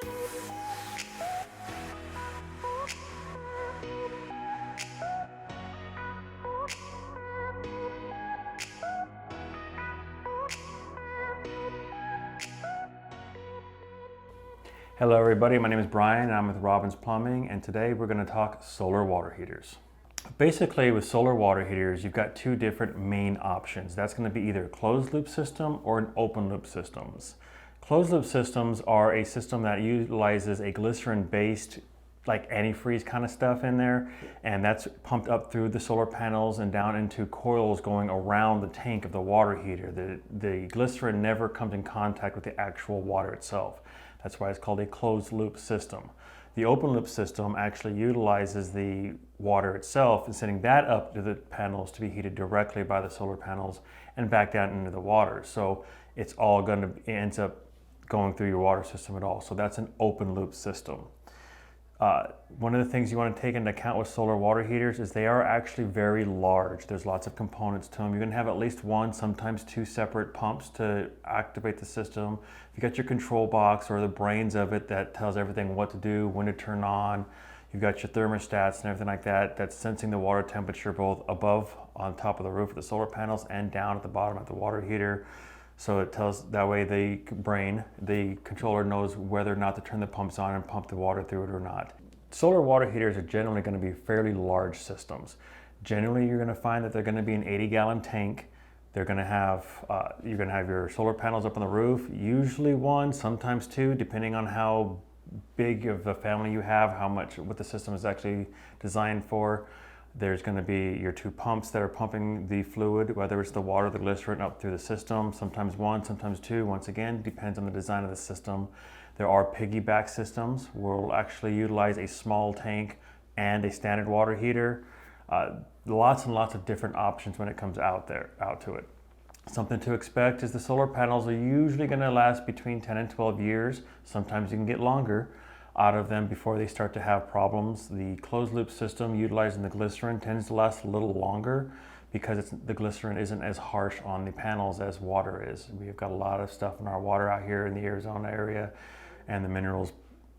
Hello everybody, my name is Brian and I'm with Robbins Plumbing, and today we're going to talk solar water heaters. Basically with solar water heaters you've got two different main options. That's going to be either a closed loop system or an open loop systems. Closed loop systems are a system that utilizes a glycerin based like antifreeze kind of stuff in there, and that's pumped up through the solar panels and down into coils going around the tank of the water heater. The glycerin never comes in contact with the actual water itself. That's why it's called a closed loop system. The open loop system actually utilizes the water itself and sending that up to the panels to be heated directly by the solar panels and back down into the water. So it's all going to ends up going through your water system at all. So that's an open loop system. One of the things you want to take into account with solar water heaters is they are actually very large. There's lots of components to them. You're going to have at least one, sometimes two separate pumps to activate the system. You got your control box or the brains of it that tells everything what to do, when to turn on. You've got your thermostats and everything like that that's sensing the water temperature both above on top of the roof of the solar panels and down at the bottom of the water heater. So it tells, that way the controller knows whether or not to turn the pumps on and pump the water through it or not. Solar water heaters are generally going to be fairly large systems. Generally you're going to find that they're going to be an 80-gallon tank. They're going to have, you're going to have your solar panels up on the roof, usually one, sometimes two, depending on how big of a family you have, what the system is actually designed for. There's going to be your two pumps that are pumping the fluid, whether it's the water or the glycerin, up through the system. Sometimes one, sometimes two. Once again, depends on the design of the system. There are piggyback systems where we'll actually utilize a small tank and a standard water heater. Lots and lots of different options when it comes out to it. Something to expect is the solar panels are usually going to last between 10 and 12 years. Sometimes you can get longer out of them before they start to have problems. The closed loop system utilizing the glycerin tends to last a little longer because the glycerin isn't as harsh on the panels as water is. We've got a lot of stuff in our water out here in the Arizona area, and the minerals,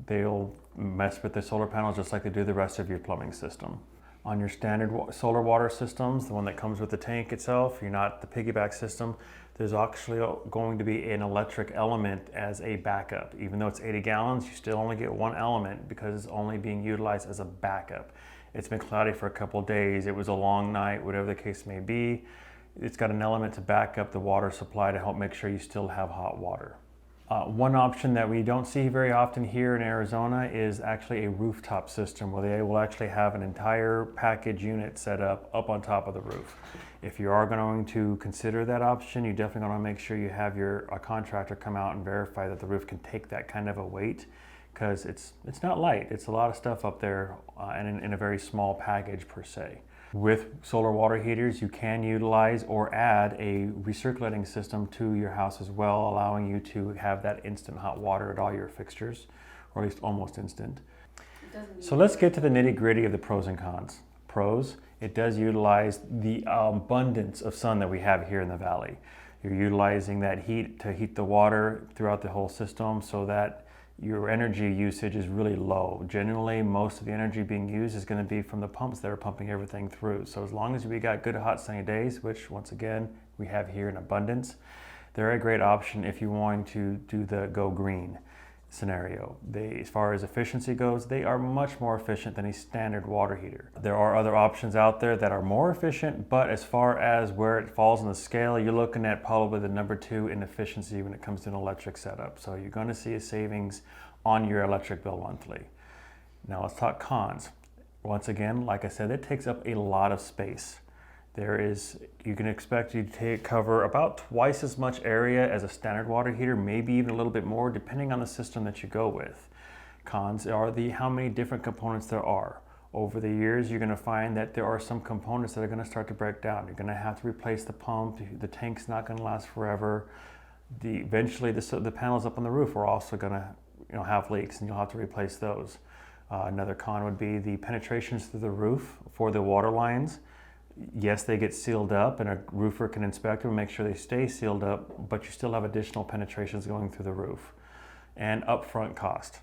they'll mess with the solar panels just like they do the rest of your plumbing system. On your standard solar water systems, the one that comes with the tank itself, you're not the piggyback system, there's actually going to be an electric element as a backup. Even though it's 80 gallons, you still only get one element because it's only being utilized as a backup. It's been cloudy for a couple of days, it was a long night, whatever the case may be. It's got an element to back up the water supply to help make sure you still have hot water. One option that we don't see very often here in Arizona is actually a rooftop system where they will actually have an entire package unit set up on top of the roof. If you are going to consider that option, you definitely want to make sure you have a contractor come out and verify that the roof can take that kind of a weight, because it's not light. It's a lot of stuff up there and in a very small package per se. With solar water heaters, you can utilize or add a recirculating system to your house as well, allowing you to have that instant hot water at all your fixtures, or at least almost instant. So let's get to the nitty-gritty of the pros and cons. Pros, it does utilize the abundance of sun that we have here in the valley. You're utilizing that heat to heat the water throughout the whole system so that your energy usage is really low. Generally, most of the energy being used is going to be from the pumps that are pumping everything through. So as long as we got good hot sunny days, which once again we have here in abundance, they're a great option if you're wanting to do the go green scenario. As far as efficiency goes, they are much more efficient than a standard water heater. There are other options out there that are more efficient, but as far as where it falls on the scale, you're looking at probably the number 2 in efficiency when it comes to an electric setup. So you're going to see a savings on your electric bill monthly. Now let's talk cons. Once again, like I said, it takes up a lot of space. You can expect you to cover about twice as much area as a standard water heater, maybe even a little bit more, depending on the system that you go with. Cons are how many different components there are. Over the years, you're going to find that there are some components that are going to start to break down. You're going to have to replace the pump. The tank's not going to last forever. Eventually, the panels up on the roof are also going to have leaks, and you'll have to replace those. Another con would be the penetrations through the roof for the water lines. Yes, they get sealed up and a roofer can inspect them and make sure they stay sealed up, but you still have additional penetrations going through the roof. And upfront cost.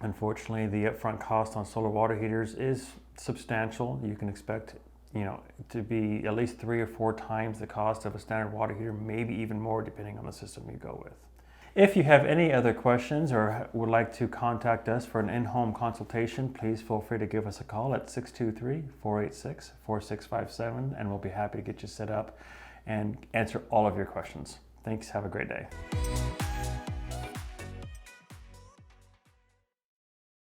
Unfortunately, the upfront cost on solar water heaters is substantial. You can expect, to be at least 3 or 4 times the cost of a standard water heater, maybe even more depending on the system you go with. If you have any other questions or would like to contact us for an in-home consultation, please feel free to give us a call at 623-486-4657, and we'll be happy to get you set up and answer all of your questions. Thanks. Have a great day.